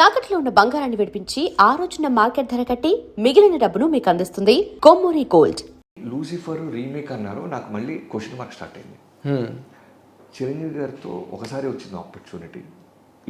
తాకట్లో ఉన్న బంగారాన్ని విడిపించి ఆ రోజున మార్కెట్ ధర కట్టి మిగిలిన డబ్బును మీకు అందిస్తుంది కొమ్మూరి గోల్డ్. లూసిఫర్ రీమేక్ అన్నారు, నాకు మళ్ళీ క్వశ్చన్ మార్క్ స్టార్ట్ అయింది. చిరంజీవి గారితో ఒకసారి వచ్చింది ఆపర్చునిటీ,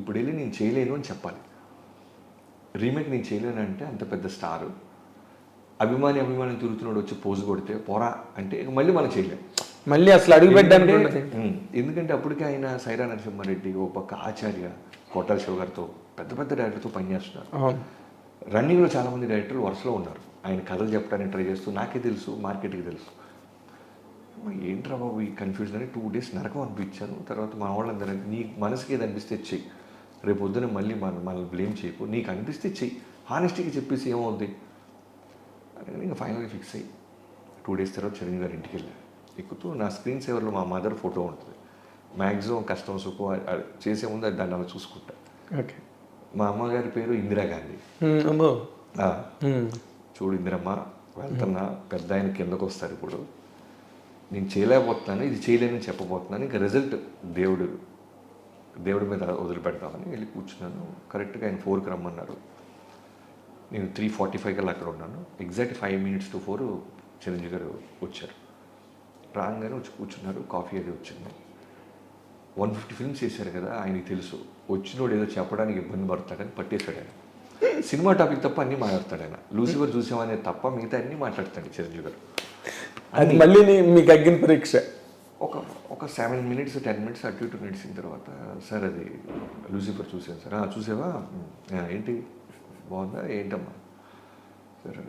ఇప్పుడు వెళ్ళి నేను చేయలేను అని చెప్పాలి. రీమేక్ నేను చేయలేను అంటే అంత పెద్ద స్టార్ అభిమాని తిరుగుతున్నాడు, వచ్చి పోజు కొడితే పోరా అంటే మళ్ళీ మనం చేయలేము, మళ్ళీ అసలు అడుగు పెట్టడానికి. ఎందుకంటే అప్పటికే ఆయన సైరా నరసింహారెడ్డి, ఓ పక్క ఆచార్య, కోటాల శివ గారితో పెద్ద పెద్ద డైరెక్టర్తో పనిచేస్తున్నారు. రన్నింగ్లో చాలామంది డైరెక్టర్లు వరుసలో ఉన్నారు, ఆయన కథలు చెప్పడానికి ట్రై చేస్తూ. నాకే తెలుసు, మార్కెట్కి తెలుసు. ఏంట్రా బాబు ఈ కన్ఫ్యూజన్ అని 2 days నరకం అనిపించాను. తర్వాత మా వాళ్ళందరూ నీ మనసుకి ఏది అనిపిస్తే చెయ్యి, రేపు పొద్దున మళ్ళీ మనల్ని బ్లేమ్ చేయకు, నీకు అనిపిస్తే చెయ్యి, హానెస్టీగా చెప్పేసి ఏమవుద్ది అని ఇంకా ఫైనల్గా ఫిక్స్ అయ్యి 2 days తర్వాత చిరంజీవి గారి ఇంటికి వెళ్ళాను. ఎక్కుతూ నా స్క్రీన్ సేవర్లో మా మదర్ ఫోటో ఉంటుంది. మ్యాక్సిమం కష్టం సుఖం చేసే ముందు దాన్ని అలా చూసుకుంటా. ఓకే. మా అమ్మగారి పేరు ఇందిరాగాంధీ. చూడు ఇందిరమ్మ, వెళ్తున్నా, పెద్ద ఆయన కిందకు వస్తారు, ఇప్పుడు నేను చేయలేకపోతున్నాను, ఇది చేయలేనని చెప్పబోతున్నాను, ఇంకా రిజల్ట్ దేవుడి మీద వదిలిపెడతామని వెళ్ళి కూర్చున్నాను. కరెక్ట్గా ఆయన 4కి రమ్మన్నారు. నేను 3:45 కల్లా అక్కడ ఉన్నాను. ఎగ్జాక్ట్ 5 minutes to 4 చిరంజీవి గారు వచ్చారు. రాగానే వచ్చి కూర్చున్నారు, కాఫీ అది వచ్చింది. 150 films చేశారు కదా, ఆయనకి తెలుసు వచ్చినోడు ఏదో చెప్పడానికి ఇబ్బంది పడతాడని పట్టేశాడు ఆయన. సినిమా టాపిక్ తప్ప అన్నీ మాట్లాడతాడు ఆయన. లూసిఫర్ చూసామనే తప్ప మిగతా అన్నీ మాట్లాడతాడు చిరంజీవి గారు. అది మళ్ళీ మీకు అగ్గిన పరీక్ష. ఒక 7 minutes 10 minutes అటు ఇటు నడిచిన తర్వాత, సార్ అది లూసిఫర్ చూసాను సార్. చూసావా, ఏంటి బాగుందా, ఏంటమ్మా సార్,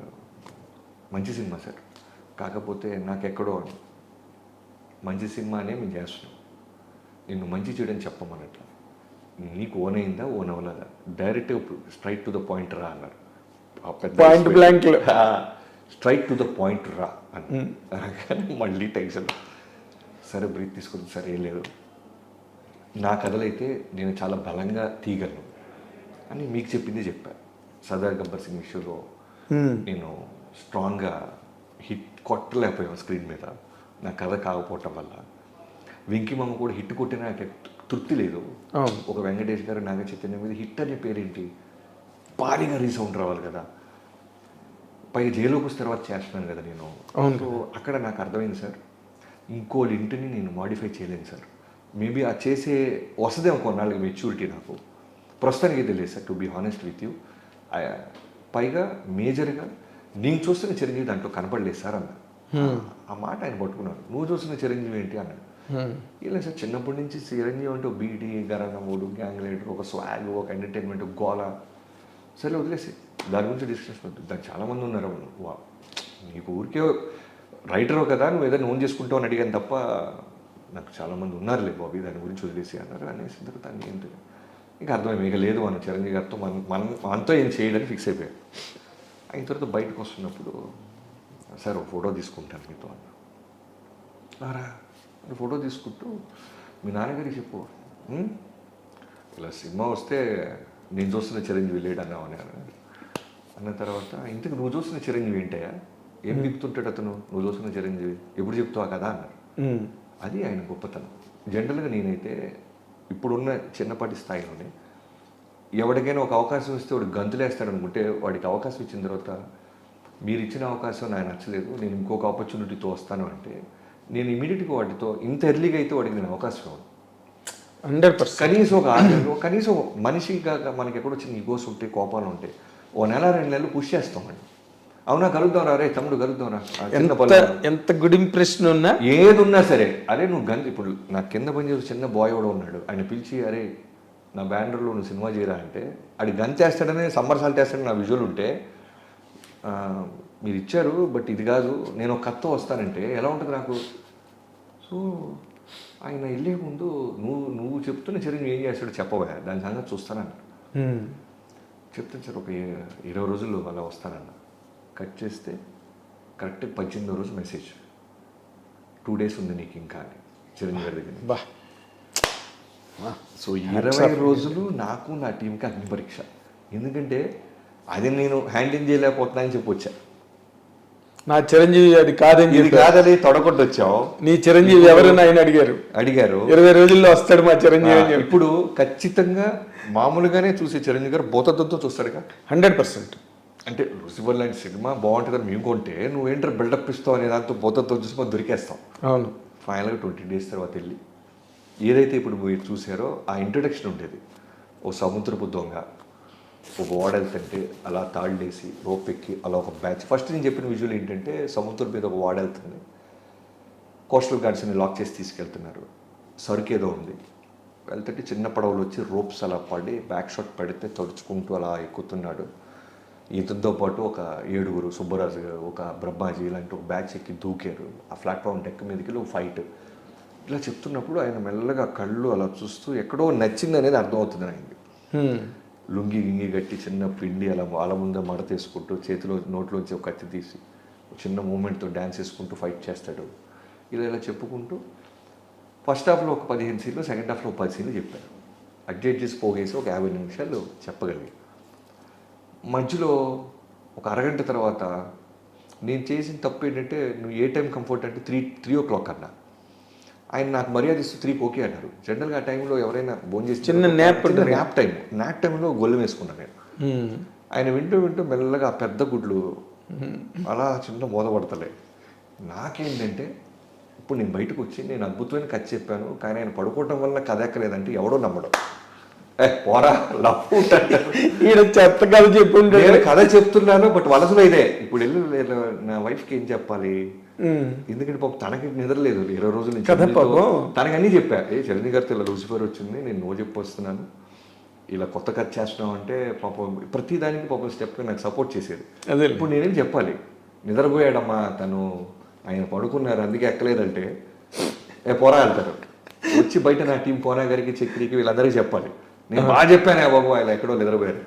మంచి సినిమా సార్, కాకపోతే నాకెక్కడో మంచి సినిమానే మేము చేస్తున్నాం, నిన్ను మంచి చేయడని చెప్పమన్నట్ల, నీకు ఓన్ అయిందా ఓన్ అవ్వలేదా, direct straight to the point రా అన్నారు. Point blank straight to the point రా అని మళ్ళీ టెన్షన్. సరే బ్రీత్ తీసుకుంది, సరే ఏం లేదు, నా కథలైతే నేను చాలా బలంగా తీయగలను అని మీకు చెప్పింది చెప్పా. సర్దార్ గబ్బర్ సింగ్ ఇష్యూలో నేను స్ట్రాంగ్గా హిట్ కొట్టలేకపోయాను స్క్రీన్ మీద, నా కథ కాకపోవటం వల్ల. వెంకీమామ కూడా హిట్ కొట్టినా నాకు తృప్తి లేదు. ఒక వెంకటేష్ గారు, నాగ చైతన్య మీద హిట్ అనే పేరేంటి, భారీగా రీసౌండ్ రావాలి కదా, పైగా జైలుకి వస్తే తర్వాత చేస్తున్నాను కదా నేను. సో అక్కడ నాకు అర్థమైంది సార్, ఇంకోళ్ళ ఇంటిని నేను మాడిఫై చేయలేను సార్. మేబీ ఆ చేసే వస్తుందేమో కొన్నాళ్ళకి మెచ్యూరిటీ, నాకు ప్రస్తుతానికి తెలియదు sir, to be honest with you. పైగా మేజర్గా నేను చూస్తున్న చిరంజీవి దాంట్లో కనపడలేదు సార్ అన్న. ఆ మాట ఆయన పట్టుకున్నాను. నువ్వు చూస్తున్న చిరంజీవి ఏంటి అన్నాడు. ఇలా సార్, చిన్నప్పటి నుంచి చిరంజీవి అంటే బీటీ, గరానా మూడు, గ్యాంగ్ లీడర్, ఒక స్వాగ్, ఒక ఎంటర్టైన్మెంట్, గోల. సరే వదిలేసి దాని గురించి డిస్కషన్ ఉంటుంది. దానికి చాలామంది ఉన్నారు. నీకు ఊరికే రైటరు కదా, నువ్వు ఏదైనా ఓన్ చేసుకుంటావు అని అడిగాను తప్ప, నాకు చాలామంది ఉన్నారులే బాబీ, దాని గురించి వదిలేసి అన్నారు. అనేసి తర్వాత అన్నీ ఏంటి ఇంకా అర్థమైంది, ఇక లేదు మన చిరంజీవి గారితో మనతో ఏం చేయడానికి ఫిక్స్ అయిపోయాడు. అయిన తర్వాత బయటకు వస్తున్నప్పుడు, సార్ ఒక ఫోటో తీసుకుంటాను మీతో అన్నారా. ఫోటో తీసుకుంటూ, మీ నాన్నగారికి చెప్పు, ఇలా సినిమా వస్తే నేను చూస్తున్న చిరంజీవి లేడు అన్నావు అని అన్న తర్వాత, ఇంతకు నువ్వు చూస్తున్న చిరంజీవి ఏంటయ్యా, ఏం చెప్తుంటాడు అతను, నువ్వు చూస్తున్న చిరంజీవి ఎప్పుడు చెప్తావా కదా అన్నారు. అది ఆయన గొప్పతనం. జనరల్గా నేనైతే ఇప్పుడున్న చిన్నపాటి స్థాయిలోనే ఎవరికైనా ఒక అవకాశం ఇస్తే వాడు గంతులేస్తాడు అనుకుంటే, వాడికి అవకాశం ఇచ్చిన తర్వాత, మీరు ఇచ్చిన అవకాశం నాకు నచ్చలేదు, నేను ఇంకొక ఆపర్చునిటీతో వస్తాను అంటే, నేను ఇమీడియట్గా వాటితో ఇంత ఎర్లీగా అయితే వాడికి నేను అవకాశం ఇవ్వను. 100%. కనీసం ఒక 6 నెలలు, కనీసం మనిషిగా మనకి ఎక్కడో చిన్న ఈగోస్ ఉంటాయి, కోపాలు ఉంటాయి, ఓ నెల 2 నెలలు పుష్ చేస్తామండి. అవునా, కలుద్దాం రా, రే తమ్ముడు కలుద్దాం రా, ఎంత గుడ్ ఇంప్రెషన్ ఉన్నా ఏది ఉన్నా సరే, అరే నువ్వు ఇప్పుడు నా కింద పనిచేసి చిన్న బాయ్ కూడా ఉన్నాడు, ఆయన పిలిచి, అరే నా బ్యానర్లో నువ్వు సినిమా చేయరా అంటే, అది గంతేస్తాడని సమ్మర్సాల్ట్ వేస్తాడని నా విజువల్ ఉంటే, మీరు ఇచ్చారు బట్ ఇది కాదు, నేను ఒక కథతో వస్తానంటే ఎలా ఉంటుంది నాకు. సో ఆయన వెళ్ళే ముందు, నువ్వు చెప్తున్న చిరంజీవి ఏం చేస్తాడో చెప్పవా, దాని సంగతి చూస్తానన్న. చెప్తాను సార్, ఒక 20 రోజుల్లో అలా వస్తానన్న. కట్ చేస్తే కరెక్ట్ 18వ రోజు మెసేజ్, 2 days ఉంది నీకు ఇంకా అని చిరంజీవి గారి దగ్గర. సో 20 రోజులు నాకు నా టీంకి అగ్ని పరీక్ష. ఎందుకంటే అది నేను హ్యాండిల్ చేయలేకపోతున్నా అని చెప్పొచ్చా. నా చిరంజీవి అది కాదని ఇది చెప్పి కాదని తొడగొట్టు వచ్చాం. నీ చిరంజీవి ఎవరైనా ఆయన అడిగారు, అడిగారు 20 రోజుల్లో వస్తాడు మా చిరంజీవి అని చెప్పి. ఇప్పుడు ఖచ్చితంగా మామూలుగానే చూసే చిరంజీవి గారు భూతత్వంతో చూస్తాడుగా. 100%. అంటే లూసిఫర్ లాంటి సినిమా బాగుంటుందని మేము కొంటే నువ్వేంటారు బిల్డప్ ఇస్తావు అనే దాంతో భూతత్వం చూసి మనం దొరికేస్తాం. అవును. ఫైనల్గా 20 days తర్వాత వెళ్ళి ఏదైతే ఇప్పుడు మీరు చూసారో ఆ ఇంట్రడక్షన్ ఉండేది. ఓ సముద్రపు దొంగ ఒక ఓడెళ్తుంటే అలా తాళ్ళేసి రోప్ ఎక్కి అలా ఒక బ్యాచ్. ఫస్ట్ నేను చెప్పిన విజువల్ ఏంటంటే సముద్రం మీద ఒక ఓడెళ్తుంది, కోస్టల్ గార్డ్స్ని లాక్ చేసి తీసుకెళ్తున్నారు, సరుకు ఏదో ఉంది, వెళ్తుంటే చిన్న పడవలు వచ్చి రోప్స్ అలా పడి బ్యాక్ షాట్ పడితే తడుచుకుంటూ అలా ఎక్కుతున్నాడు. ఇతనితో పాటు ఒక 7 సుబ్బరాజు గారు, ఒక బ్రహ్మాజీ ఇలాంటి ఒక బ్యాచ్ ఎక్కి దూకారు. ఆ ప్లాట్ఫామ్ డెక్ మీదకి ఒక ఫైట్ ఇలా చెప్తున్నప్పుడు ఆయన మెల్లగా కళ్ళు అలా చూస్తూ ఎక్కడో నచ్చింది అనేది అర్థమవుతుంది ఆయనకి. లుంగి గింగి గట్టి చిన్న పిండి అలా వాళ్ళ ముందే మడతేసుకుంటూ చేతిలో నోట్లోంచి ఒక కత్తి తీసి చిన్న మూమెంట్తో డ్యాన్స్ వేసుకుంటూ ఫైట్ చేస్తాడు. ఇలా చెప్పుకుంటూ ఫస్ట్ హాఫ్లో ఒక 15 సీన్లు, సెకండ్ హాఫ్లో ఒక 10 సీన్లు చెప్పారు. అడ్జస్ట్ చేసి పోగేసి ఒక 50 నిమిషాలు చెప్పగలిగాను. మధ్యలో ఒక అరగంట తర్వాత నేను చేసిన తప్పు ఏంటంటే నువ్వు ఏ టైం కంఫర్ట్ అంటే 3 o'clock అన్నా. ఆయన నాకు మర్యాద ఇస్తూ 3కి ఓకే అన్నారు. జనరల్గా ఆ టైంలో ఎవరైనా భోజనం చేసి చిన్న న్యాప్ టైంలో గొల్లు వేసుకున్నాను నేను. ఆయన వింటూ మెల్లగా ఆ పెద్ద గుడ్లు అలా చిన్న మోదపడతలే. నాకేంటంటే ఇప్పుడు నేను బయటకు వచ్చి నేను అద్భుతమైన కథ చెప్పాను, కానీ ఆయన పడుకోవటం వల్ల కథ ఎక్కలేదంటే ఎవడో నమ్మడం. పోరా లవ్ చెత్త కథ చెప్పుంటే నేను కథ చెప్తున్నాను, బట్ వలసలో ఇదే. ఇప్పుడు వెళ్ళి నా వైఫ్కి ఏం చెప్పాలి, ఎందుకంటే పాపం తనకి నిద్రలేదు 20 రోజుల నుంచి. తనకి అన్నీ చెప్పా, చిరంజీవి గారితో ఇలా లూసిఫర్ వచ్చింది, నేను నో చెప్పి వస్తున్నాను, ఇలా కొత్త కథ చేస్తున్నాం అంటే పాపం ప్రతి దానికి పాపం స్టెప్గా నాకు సపోర్ట్ చేసేది. ఇప్పుడు నేనేం చెప్పాలి, నిద్రపోయాడమ్మా తను, ఆయన పడుకున్నారు అందుకే ఎక్కలేదంటే పోరా వెళ్తారు. వచ్చి బయట నా టీం పోనా గారికి చక్రికి వీళ్ళందరికీ చెప్పాలి నేను బాగా చెప్పానే బాబు, ఆయన ఎక్కడో నిద్రపోయారు.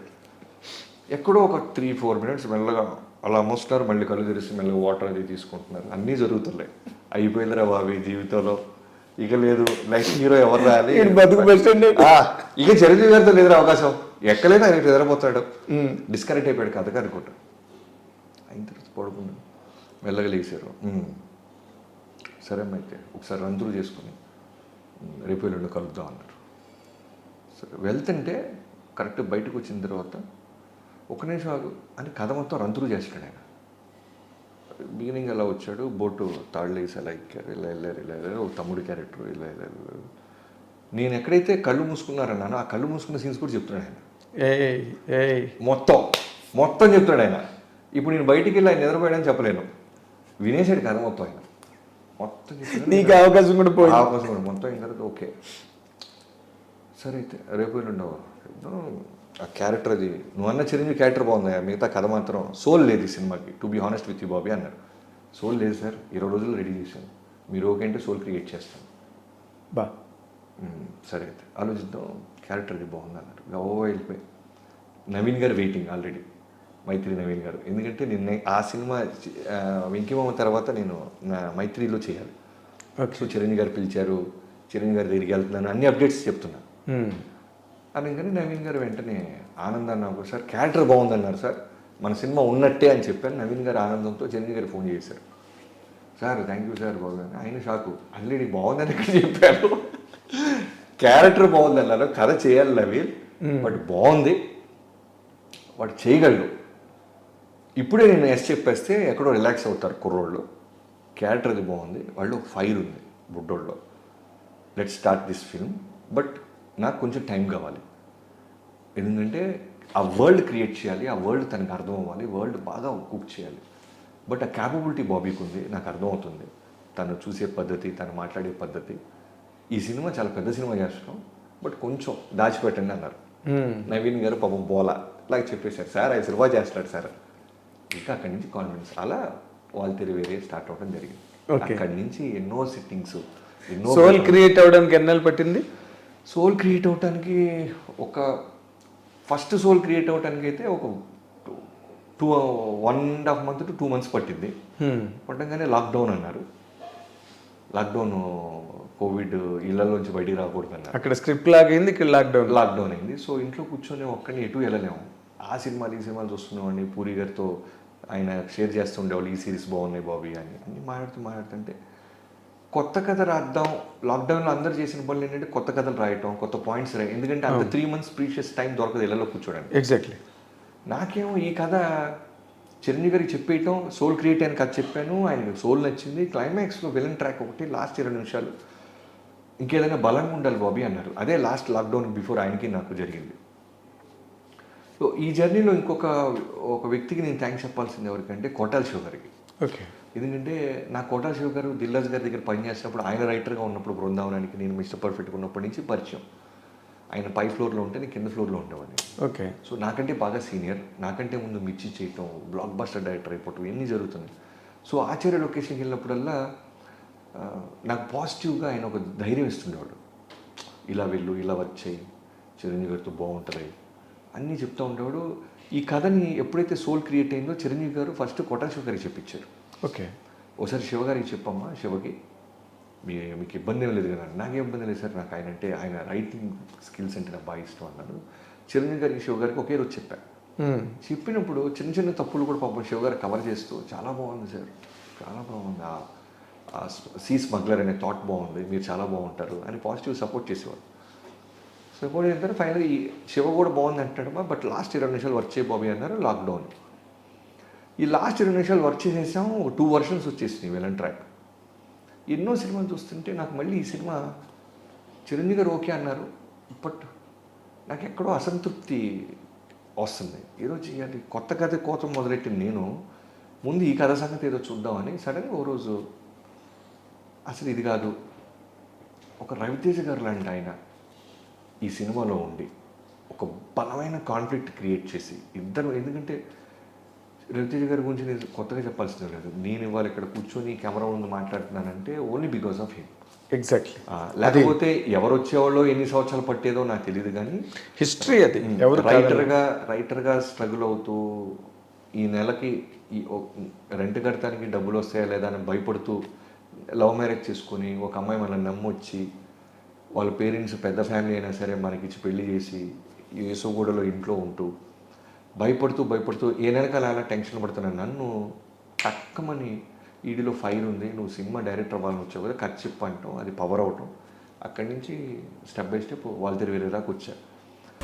ఎక్కడో ఒక 3-4 minutes మెల్లగా అలా మోస్తున్నారు, మళ్ళీ కళ్ళు తెరిసి మెల్లగా వాటర్ అది తీసుకుంటున్నారు. అన్నీ జరుగుతున్నాయి. అయిపోయిందిరా బాబు జీవితంలో, ఇక లేదు నెక్స్ట్ హీరో ఎవరు రాలి, ఇక చిరంజీవి గారితో లేదురా అవకాశం, ఎక్కలేదు ఆయన నిద్రపోతాడు, డిస్కనెక్ట్ అయిపోయాడు కథగా అనుకుంటా. అయిన తర్వాత పడుకున్నాడు, మెల్లగా లేచారు. సరే అమ్మ అయితే ఒకసారి రంతులు చేసుకుని రేపు ఎల్లుండి కలుద్దాం అన్నారు. సరే వెళ్తుంటే కరెక్ట్ బయటకు వచ్చిన తర్వాత ఒక నిమిషం ఆగు అని కథ మొత్తం రంతులు చేస్తాడు ఆయన. బిగినింగ్ అలా వచ్చాడు, బోటు తాళ్ళు వేసి అలా ఎక్కారు, ఇలా వెళ్ళారు ఒక తమ్ముడు క్యారెక్టర్ ఇలా వెళ్ళారు. నేను ఎక్కడైతే కళ్ళు మూసుకున్నారన్నానో ఆ కళ్ళు మూసుకున్న సీన్స్ కూడా చెప్తున్నాడు ఆయన. మొత్తం చెప్తున్నాడు ఆయన. ఇప్పుడు నేను బయటికి వెళ్ళి ఆయన నిద్రపోయాడని చెప్పలేను, వినేసాడు కథ మొత్తం ఆయన. మొత్తం నీకు అవకాశం కూడా పోయి అవకాశం కూడా మొత్తం అయిన తర్వాత ఓకే సరే అయితే రేపు ఉండవు ఆ క్యారెక్టర్, అది నువ్వు అన్న చిరంజీవి క్యారెక్టర్ బాగుంది, మిగతా కథ మాత్రం సోల్ లేదు ఈ సినిమాకి, to be honest with you Bobby అన్నారు. సోల్ లేదు సార్, 20 రోజులు రెడీ చేశాను, మీరు ఓకే అంటే సోల్ క్రియేట్ చేస్తాను. సరే అయితే ఆలోచిద్దాం, క్యారెక్టర్ అది బాగుంది అన్నారు. వెళ్ళిపోయి నవీన్ గారు వెయిటింగ్ ఆల్రెడీ, మైత్రి నవీన్ గారు. ఎందుకంటే నిన్న ఆ సినిమా వెంకిమామ తర్వాత నేను నా మైత్రిలో చేయాలి. సో చిరంజీవి గారు పిలిచారు, చిరంజీవి గారి దగ్గరికి వెళ్తున్నాను, అన్ని అప్డేట్స్ చెప్తున్నా. అనగానే నవీన్ గారు వెంటనే ఆనందాన్ని ఒకసారి క్యారెక్టర్ బాగుందన్నారు సార్, మన సినిమా ఉన్నట్టే అని చెప్పాను. నవీన్ గారు ఆనందంతో చిరంజీవి గారు ఫోన్ చేశారు, సార్ థ్యాంక్ యూ సార్ బాగుందని. ఆయన షాకు, ఆల్రెడీ బాగుందని ఇక్కడ చెప్పారు, క్యారెక్టర్ బాగుందన్నారు, కథ చేయాలి నవీన్, బట్ బాగుంది, వాడు చేయగలడు. ఇప్పుడే నేను ఎస్ చెప్పేస్తే ఎక్కడో రిలాక్స్ అవుతారు కుర్రోళ్ళు, క్యారెక్టర్ అది బాగుంది, వాళ్ళు ఫైర్ ఉంది బుడ్డోళ్ళలో, let's start this film, but నాకు కొంచెం టైం కావాలి, ఎందుకంటే ఆ వరల్డ్ క్రియేట్ చేయాలి, ఆ వరల్డ్ తనకు అర్థం అవ్వాలి, వరల్డ్ బాగా కుక్ చేయాలి. బట్ ఆ క్యాపబిలిటీ బాబీకి ఉంది, నాకు అర్థమవుతుంది, తను చూసే పద్ధతి, తను మాట్లాడే పద్ధతి. ఈ సినిమా చాలా పెద్ద సినిమా చేస్తున్నాం, బట్ కొంచెం దాచిపెట్టండి అన్నారు. నవీన్ గారు పాపం బోలా లాగా చెప్పేశారు, సార్ ఆయన సినిమా చేస్తాడు సార్. ఇంకా అక్కడి నుంచి కాన్ఫిడెన్స్ అలా వాళ్ళు తిరిగి వేరే స్టార్ట్ అవ్వడం జరిగింది. అక్కడి నుంచి ఎన్నో సిట్టింగ్స్, ఎన్నో. సోల్ క్రియేట్ అవ్వడానికి ఎన్నాళ్ళు పట్టింది? సోల్ క్రియేట్ అవ్వడానికి ఒక ఫస్ట్ సోల్ క్రియేట్ అవ్వడానికి అయితే ఒక 1.5 months to 2 months పట్టింది. పట్టంగానే లాక్డౌన్ అన్నారు, లాక్డౌన్ కోవిడ్ ఇళ్లలోంచి బయటికి రాకూడదు అన్నారు. అక్కడ స్క్రిప్ట్ లాగైంది, ఇక్కడ లాక్డౌన్ అయింది. సో ఇంట్లో కూర్చొని ఒక్కడిని ఎటు వెళ్ళలేము, ఆ సినిమాలు ఈ సినిమాలు చూస్తున్నామండి. పూరి గారితో ఆయన షేర్ చేస్తూ ఉండేవాళ్ళు ఈ సిరీస్ బాగున్నాయి బాబీ అని అన్ని మాట్లాడుతుంటే కొత్త కథ రాద్దాం. లాక్డౌన్లో అందరు చేసిన పనులు ఏంటంటే కొత్త కథలు రాయటం, కొత్త పాయింట్స్ రాయటం. ఎందుకంటే అంత 3 months ప్రీషియస్ టైం దొరకదు ఇళ్లలో కూర్చోడానికి. ఎగ్జాక్ట్లీ. నాకేమో ఈ కథ చిరంజీవి గారికి చెప్పేయటం, సోల్ క్రియేట్ అయిన కథ చెప్పాను, ఆయనకి సోల్ నచ్చింది. క్లైమాక్స్లో విలన్ ట్రాక్ ఒకటి, లాస్ట్ 20 నిమిషాలు ఇంకేదైనా బలంగా ఉండాలి బాబీ అన్నారు. అదే లాస్ట్ లాక్డౌన్ బిఫోర్ ఆయనకి నాకు జరిగింది. సో ఈ జర్నీలో ఒక వ్యక్తికి నేను థ్యాంక్స్ చెప్పాల్సింది ఎవరికంటే కోటాల శివ గారికి. ఓకే. ఎందుకంటే నా కోటాల శివ గారు దిల్రాజు గారి దగ్గర పనిచేసినప్పుడు, ఆయన రైటర్గా ఉన్నప్పుడు బృందావనానికి నేను మిస్టర్ పర్ఫెక్ట్గా ఉన్నప్పటి నుంచి పరిచయం. ఆయన పై ఫ్లోర్లో ఉంటే నేను కింద ఫ్లోర్లో ఉండేవాడిని. ఓకే. సో నాకంటే బాగా సీనియర్, నాకంటే ముందు మిర్చి చేయటం, బ్లాక్ బస్టర్ డైరెక్టర్ అయిపోవటం ఇవన్నీ జరుగుతున్నాయి. సో ఆచార్య లొకేషన్కి వెళ్ళినప్పుడల్లా నాకు పాజిటివ్గా ఆయన ఒక ధైర్యం ఇస్తుండేవాడు. ఇలా వెళ్ళు, ఇలా వర్క్ చేయి, చిరంజీవి గారితో బాగుంటుంది అన్నీ చెప్తూ ఉండేవాడు. ఈ కథని ఎప్పుడైతే సోల్ క్రియేట్ అయిందో చిరంజీవి గారు ఫస్ట్ కోటా శివ గారికి చెప్పించారు. ఓకే. ఒకసారి శివగారికి చెప్పమ్మా, శివకి మీకు ఇబ్బంది ఏం లేదు కదా. నాకేం ఇబ్బంది లేదు సార్, నాకు ఆయన అంటే ఆయన రైటింగ్ స్కిల్స్ అంటే నాకు బాగా ఇష్టం అన్నాడు. చిరంజీవి గారికి శివ గారికి ఒకే రోజు చెప్పాను. చెప్పినప్పుడు చిన్న చిన్న తప్పులు కూడా పాపం శివ గారు కవర్ చేస్తూ చాలా బాగుంది సార్, చాలా బాగుంది, ఆ సీ స్మగ్లర్ అనే థాట్ బాగుంది, మీరు చాలా బాగుంటారు అని పాజిటివ్ సపోర్ట్ చేసేవాడు. సపోర్ట్ చేసిన ఫైనల్గా ఈ శివ కూడా బాగుంది అంటాడమ్మా, బట్ లాస్ట్ 20 నిమిషాలు వర్క్ చేయ బాబీ అన్నారు. లాక్డౌన్ ఈ లాస్ట్ 20 నిమిషాలు వర్క్ చేసేసాము. 2 versions వచ్చేసినాయి విలన్ ట్రాక్. ఎన్నో సినిమాలు చూస్తుంటే నాకు మళ్ళీ ఈ సినిమా చిరంజీవి గారు ఓకే అన్నారు, బట్ నాకు ఎక్కడో అసంతృప్తి వస్తుంది. ఏదో చేయాలి, కొత్త కథ కోసం మొదలెట్టిన నేను ముందు ఈ కథ సంగతి ఏదో చూద్దామని సడన్గా ఓ రోజు అసలు ఇది కాదు, ఒక రవితేజ గారు లాంటి ఆయన ఈ సినిమాలో ఉండి ఒక బలమైన కాన్ఫ్లిక్ట్ క్రియేట్ చేసి ఇద్దరు, ఎందుకంటే రవితేజ గారి గురించి నేను కొత్తగా చెప్పాల్సింది లేదు. నేను ఇవాళ ఇక్కడ కూర్చొని కెమెరా ముందు మాట్లాడుతున్నానంటే only because of him. Exactly. లేకపోతే ఎవరు వచ్చేవాళ్ళో ఎన్ని సంవత్సరాలు పట్టేదో నాకు తెలియదు, కానీ హిస్టరీ అది. ఎవరు రైటర్గా స్ట్రగుల్ అవుతూ ఈ నెలకి ఈ రెంట్ కడతానికి డబ్బులు వస్తాయా లేదా అని భయపడుతూ లవ్ మ్యారేజ్ చేసుకొని ఒక అమ్మాయి మనల్ని నమ్మొచ్చి వాళ్ళ పేరెంట్స్ పెద్ద ఫ్యామిలీ అయినా సరే మనకిచ్చి పెళ్లి చేసి యేసుగూడలో ఇంట్లో ఉంటూ భయపడుతూ ఏ నెలకాల అలా టెన్షన్ పడుతున్నాను. నన్ను టక్కమని ఈడిలో ఫైర్ ఉంది, నువ్వు సినిమా డైరెక్టర్ అవ్వాలని వచ్చావు కదా, కట్ చెప్పంటాం, అది పవర్ అవటం. అక్కడి నుంచి స్టెప్ బై స్టెప్ వాళ్ళ దగ్గర వేరే దాకా వచ్చా.